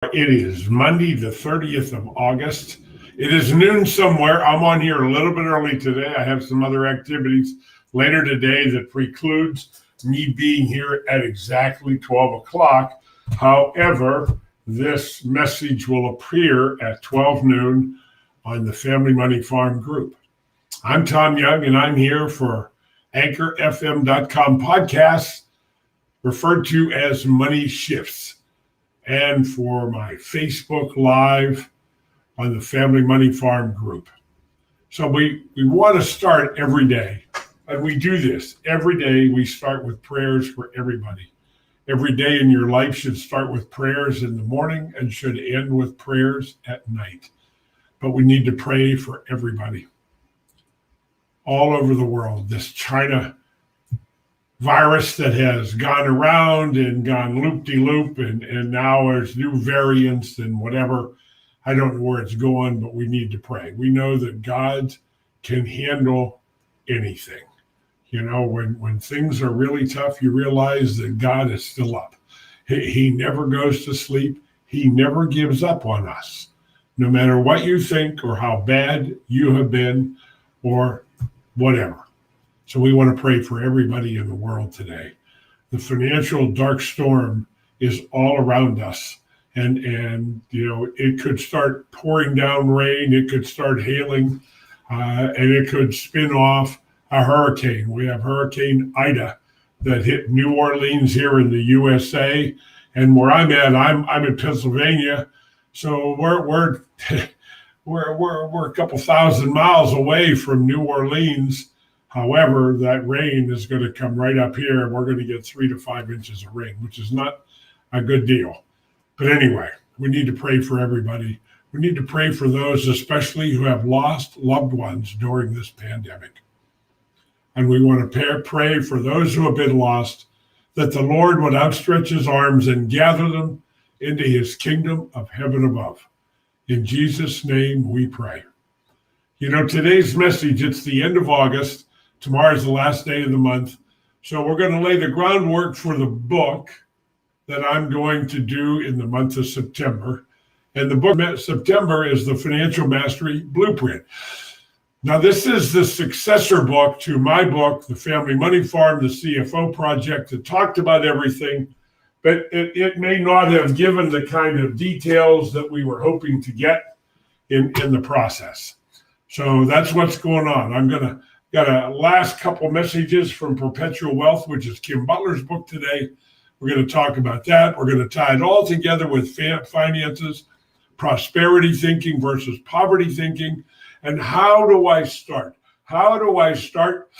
It is Monday, the 30th of August. It is noon somewhere. I'm on here a little bit early today. I have some other activities later today that precludes me being here at exactly 12 o'clock. However, this message will appear at 12 noon on the Family Money Farm group. I'm Tom Young, and I'm here for anchorfm.com podcasts, referred to as Money Shifts, and for my Facebook Live on the Family Money Farm group. So we want to start every day, and we do this. Every day we start with prayers for everybody. Every day in your life should start with prayers in the morning and should end with prayers at night. But we need to pray for everybody all over the world. This China virus that has gone around and gone loop-de-loop, and now there's new variants and whatever. I don't know where it's going, but we need to pray. We know that God can handle anything. You know, when things are really tough, you realize that God is still up. He never goes to sleep. He never gives up on us, no matter what you think or how bad you have been or whatever. So we want to pray for everybody in the world today. The financial dark storm is all around us. And you know, it could start pouring down rain. It could start hailing, and it could spin off a hurricane. We have Hurricane Ida that hit New Orleans here in the USA. And where I'm at, I'm in Pennsylvania. So we're a couple thousand miles away from New Orleans. However, that rain is going to come right up here, and we're going to get 3 to 5 inches of rain, which is not a good deal. But anyway, we need to pray for everybody. We need to pray for those, especially who have lost loved ones during this pandemic. And we want to pray for those who have been lost, that the Lord would outstretch his arms and gather them into his kingdom of heaven above. In Jesus' name we pray. You know, today's message, it's the end of August. Tomorrow's the last day of the month. So we're going to lay the groundwork for the book that I'm going to do in the month of September. And the book September is the Financial Mastery Blueprint. Now, this is the successor book to my book, The Family Money Farm, the CFO Project, that talked about everything, but it may not have given the kind of details that we were hoping to get in the process. So that's what's going on. Got a last couple messages from Perpetual Wealth, which is Kim Butler's book today. We're going to talk about that. We're going to tie it all together with finances, prosperity thinking versus poverty thinking, and how do I start? How do I start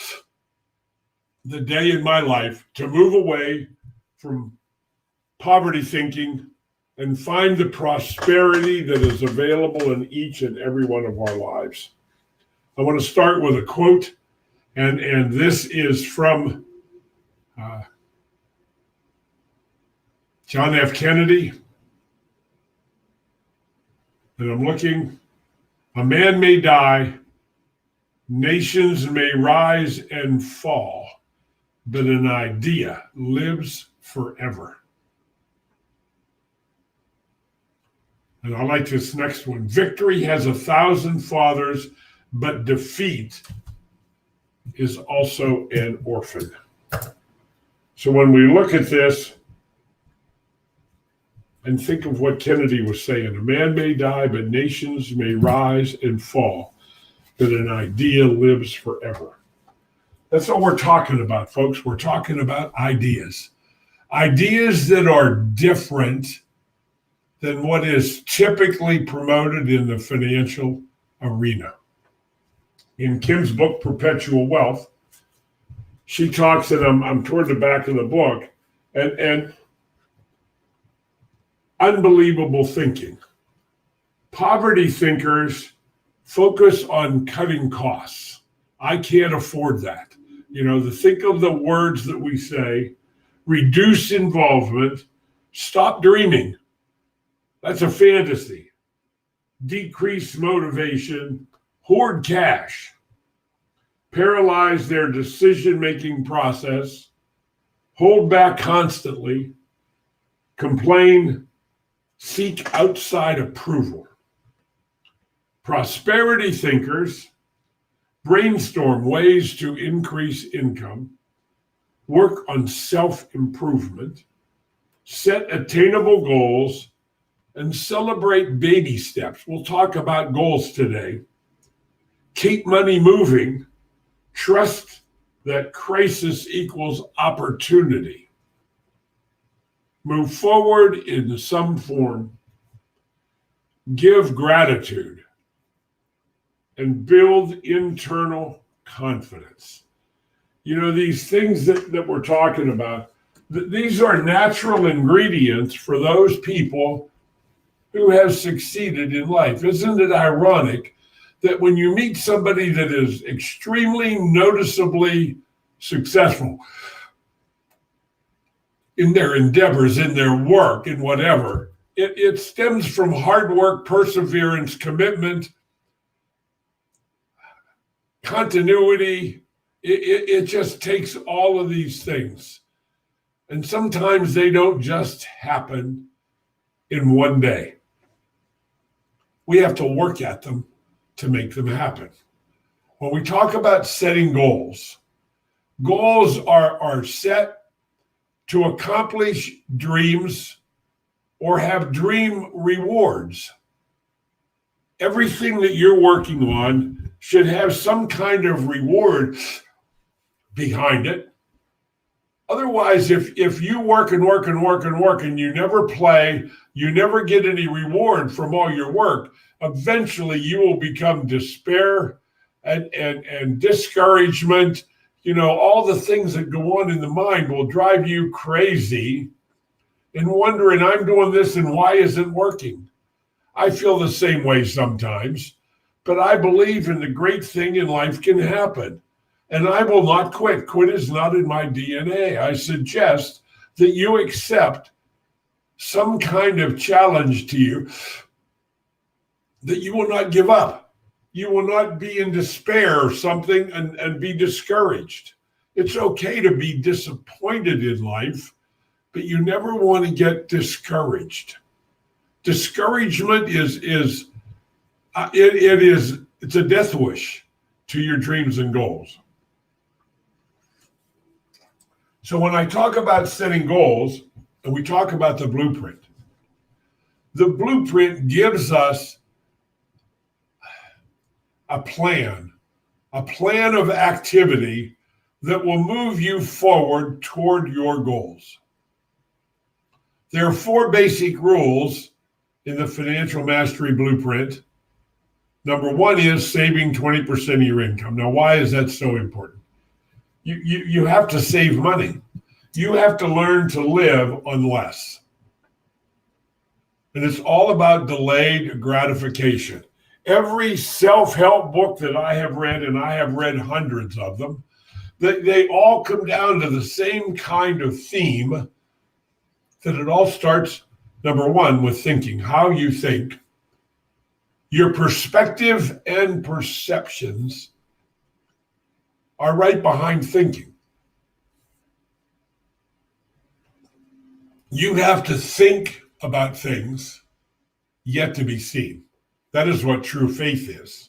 the day in my life to move away from poverty thinking and find the prosperity that is available in each and every one of our lives? I want to start with a quote, and this is from John F. Kennedy. And I'm looking. A man may die, nations may rise and fall, but an idea lives forever. And I like this next one. Victory has 1,000 fathers, but defeat is also an orphan. So when we look at this and think of what Kennedy was saying, a man may die, but nations may rise and fall, but an idea lives forever. That's what we're talking about, folks. We're talking about ideas. Ideas that are different than what is typically promoted in the financial arena. In Kim's book, Perpetual Wealth, she talks, and I'm toward the back of the book, and unbelievable thinking. Poverty thinkers focus on cutting costs. I can't afford that. You know, think of the words that we say: reduce involvement, stop dreaming. That's a fantasy. Decrease motivation, hoard cash, paralyze their decision-making process, hold back constantly, complain, seek outside approval. Prosperity thinkers brainstorm ways to increase income, work on self-improvement, set attainable goals, and celebrate baby steps. We'll talk about goals today. Keep money moving. Trust that crisis equals opportunity. Move forward in some form. Give gratitude. And build internal confidence. You know, these things that we're talking about, these are natural ingredients for those people who have succeeded in life. Isn't it ironic that when you meet somebody that is extremely noticeably successful in their endeavors, in their work, in whatever, it stems from hard work, perseverance, commitment, continuity. It just takes all of these things. And sometimes they don't just happen in one day. We have to work at them to make them happen. When we talk about setting goals, goals are set to accomplish dreams or have dream rewards. Everything that you're working on should have some kind of reward behind it. Otherwise, if you work and work and work and work and you never play, you never get any reward from all your work, eventually you will become despair and discouragement. You know, all the things that go on in the mind will drive you crazy and wondering, I'm doing this and why isn't it working? I feel the same way sometimes, but I believe in the great thing in life can happen. And I will not quit. Quit is not in my DNA. I suggest that you accept some kind of challenge to you, that you will not give up. You will not be in despair or something and be discouraged. It's okay to be disappointed in life, but you never want to get discouraged. Discouragement it's a death wish to your dreams and goals. So when I talk about setting goals, and we talk about the blueprint gives us a plan of activity that will move you forward toward your goals. There are 4 basic rules in the Financial Mastery Blueprint. Number 1 is saving 20% of your income. Now, why is that so important? You have to save money. You have to learn to live on less. And it's all about delayed gratification. Every self-help book that I have read, and I have read hundreds of them, they all come down to the same kind of theme, that it all starts, number 1, with thinking, how you think. Your perspective and perceptions are right behind thinking. You have to think about things yet to be seen. That is what true faith is.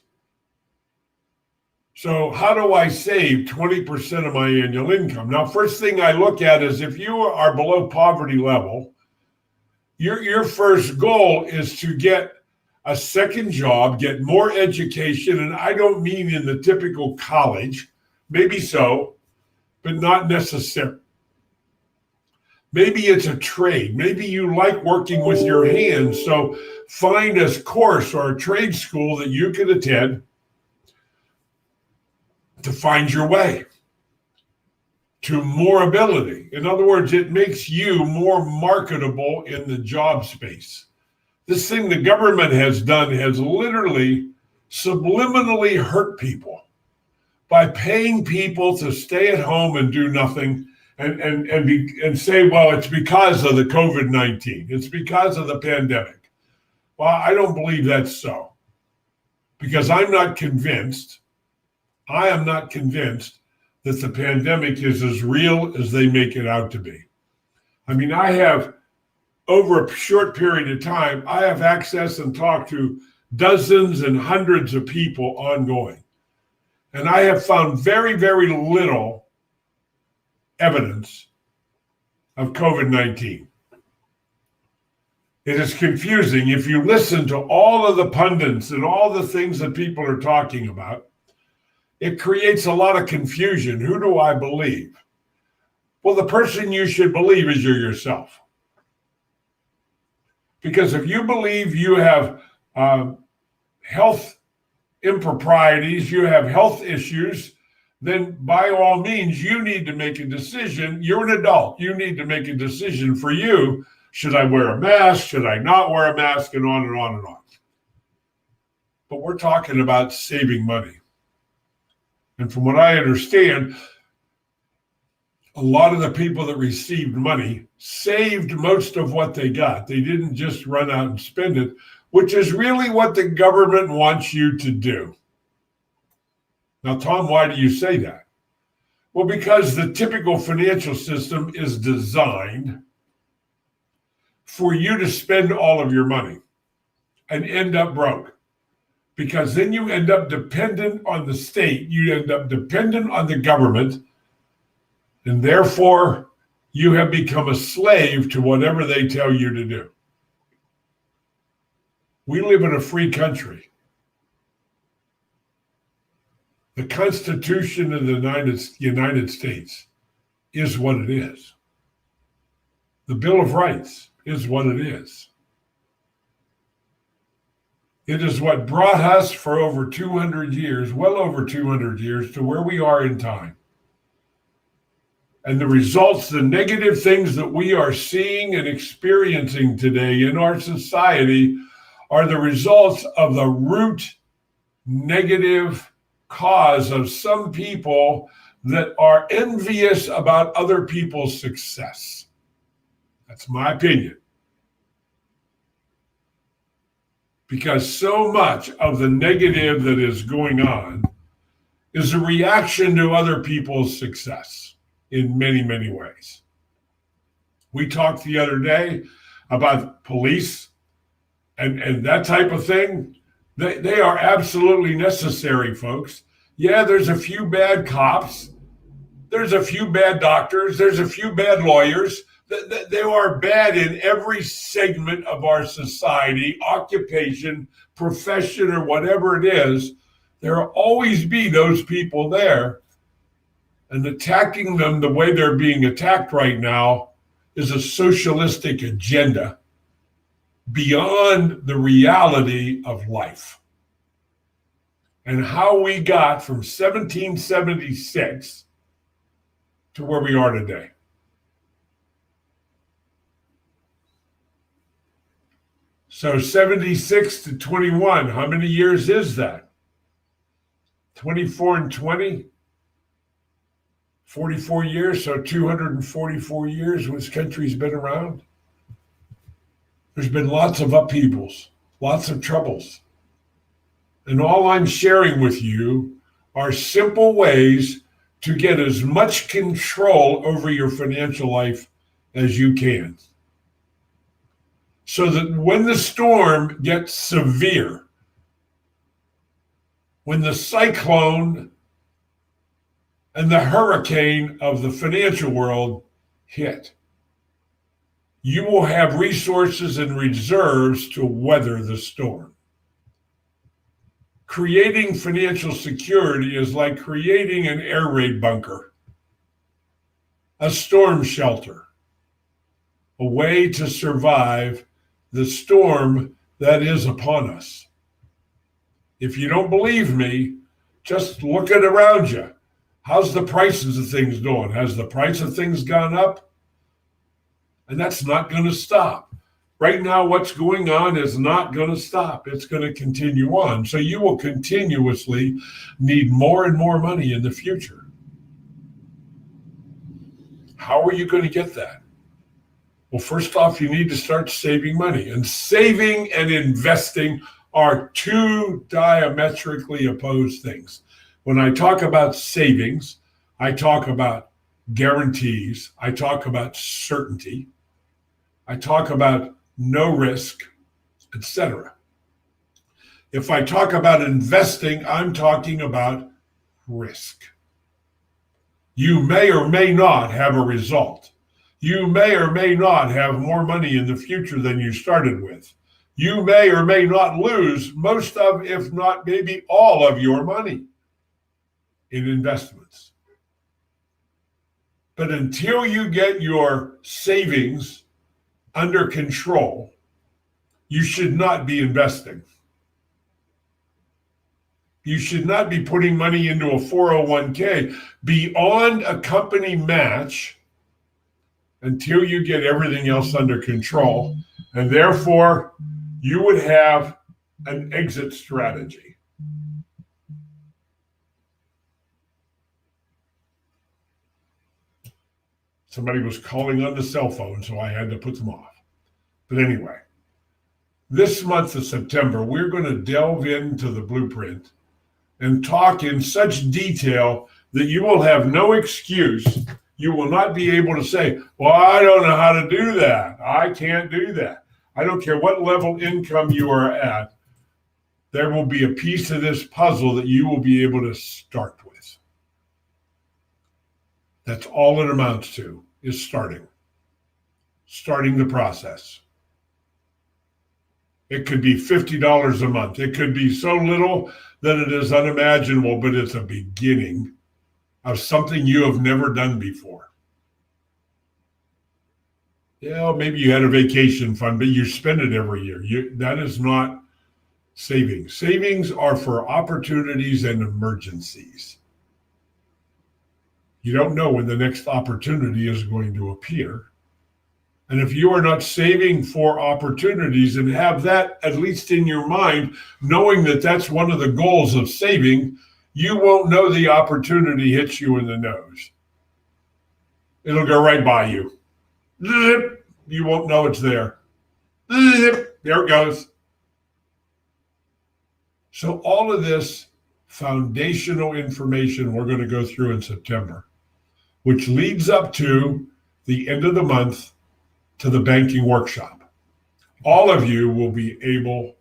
So how do I save 20% of my annual income? Now, first thing I look at is if you are below poverty level, your first goal is to get a second job, get more education, and I don't mean in the typical college, maybe so, but not necessarily. Maybe it's a trade. Maybe you like working with your hands, so find a course or a trade school that you can attend to find your way to more ability. In other words, it makes you more marketable in the job space. This thing the government has done has literally subliminally hurt people by paying people to stay at home and do nothing and say, well, it's because of the COVID-19. It's because of the pandemic. Well, I don't believe that's so, because I am not convinced that the pandemic is as real as they make it out to be. I mean, I have over a short period of time, I have access and talked to dozens and hundreds of people ongoing. And I have found very, very little evidence of COVID-19. It is confusing. If you listen to all of the pundits and all the things that people are talking about, it creates a lot of confusion. Who do I believe? Well, the person you should believe is you yourself. Because if you believe you have health improprieties, you have health issues, then by all means, you need to make a decision. You're an adult. You need to make a decision for you. Should I wear a mask? Should I not wear a mask? And on and on and on. But we're talking about saving money. And from what I understand, a lot of the people that received money saved most of what they got. They didn't just run out and spend it, which is really what the government wants you to do. Now, Tom, why do you say that? Well, because the typical financial system is designed for you to spend all of your money and end up broke. Because then you end up dependent on the state, you end up dependent on the government, and therefore you have become a slave to whatever they tell you to do. We live in a free country. The Constitution of the United States is what it is. The Bill of Rights is what it is. It is what brought us for over 200 years, well over 200 years, to where we are in time. And the results, the negative things that we are seeing and experiencing today in our society are the results of the root negative cause of some people that are envious about other people's success. That's my opinion. Because so much of the negative that is going on is a reaction to other people's success in many, many ways. We talked the other day about police and that type of thing. They are absolutely necessary, folks. Yeah, there's a few bad cops. There's a few bad doctors. There's a few bad lawyers. They are bad in every segment of our society, occupation, profession, or whatever it is. There will always be those people there. And attacking them the way they're being attacked right now is a socialistic agenda beyond the reality of life. And how we got from 1776 to where we are today. So 76 to 21, how many years is that? 24 and 20? 44 years, so 244 years this country's been around. There's been lots of upheavals, lots of troubles. And all I'm sharing with you are simple ways to get as much control over your financial life as you can. So that when the storm gets severe, when the cyclone and the hurricane of the financial world hit, you will have resources and reserves to weather the storm. Creating financial security is like creating an air raid bunker, a storm shelter, a way to survive the storm that is upon us. If you don't believe me, just look at around you. How's the prices of things doing? Has the price of things gone up? And that's not going to stop. Right now, what's going on is not going to stop. It's going to continue on. So you will continuously need more and more money in the future. How are you going to get that? Well, first off, you need to start saving money. And saving and investing are two diametrically opposed things. When I talk about savings, I talk about guarantees. I talk about certainty. I talk about no risk, etc. If I talk about investing, I'm talking about risk. You may or may not have a result. You may or may not have more money in the future than you started with. You may or may not lose most of, if not maybe all of your money in investments. But until you get your savings under control, you should not be investing. You should not be putting money into a 401k beyond a company match until you get everything else under control. And therefore, you would have an exit strategy. Somebody was calling on the cell phone, so I had to put them off. But anyway, this month of September, we're going to delve into the blueprint and talk in such detail that you will have no excuse. You will not be able to say, well, I don't know how to do that. I can't do that. I don't care what level income you are at. There will be a piece of this puzzle that you will be able to start with. That's all it amounts to, is starting the process. It could be $50 a month. It could be so little that it is unimaginable, but it's a beginning of something you have never done before. Yeah, maybe you had a vacation fund, but you spend it every year. That is not savings. Savings are for opportunities and emergencies. You don't know when the next opportunity is going to appear. And if you are not saving for opportunities and have that at least in your mind, knowing that that's one of the goals of saving, you won't know the opportunity hits you in the nose. It'll go right by you. You won't know it's there. There it goes. So all of this foundational information we're going to go through in September, which leads up to the end of the month, to the banking workshop. All of you will be able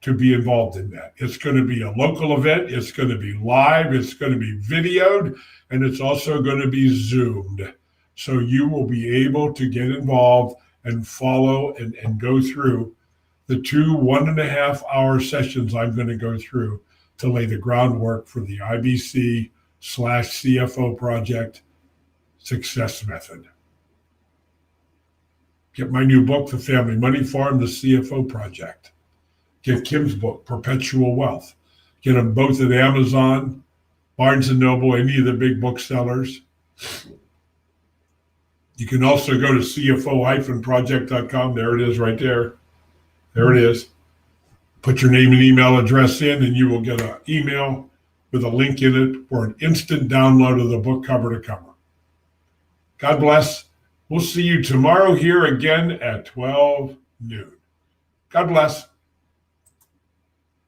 to be involved in that. It's going to be a local event. It's going to be live. It's going to be videoed, and it's also going to be Zoomed. So you will be able to get involved and follow and go through the 2 1.5-hour sessions I'm going to go through to lay the groundwork for the IBC/CFO project success method. Get my new book, The Family Money Farm, The CFO Project. Get Kim's book, Perpetual Wealth. Get them both at Amazon, Barnes & Noble, any of the big booksellers. You can also go to cfo-project.com. There it is right there. There it is. Put your name and email address in, and you will get an email with a link in it for an instant download of the book cover to cover. God bless. We'll see you tomorrow here again at 12 noon. God bless.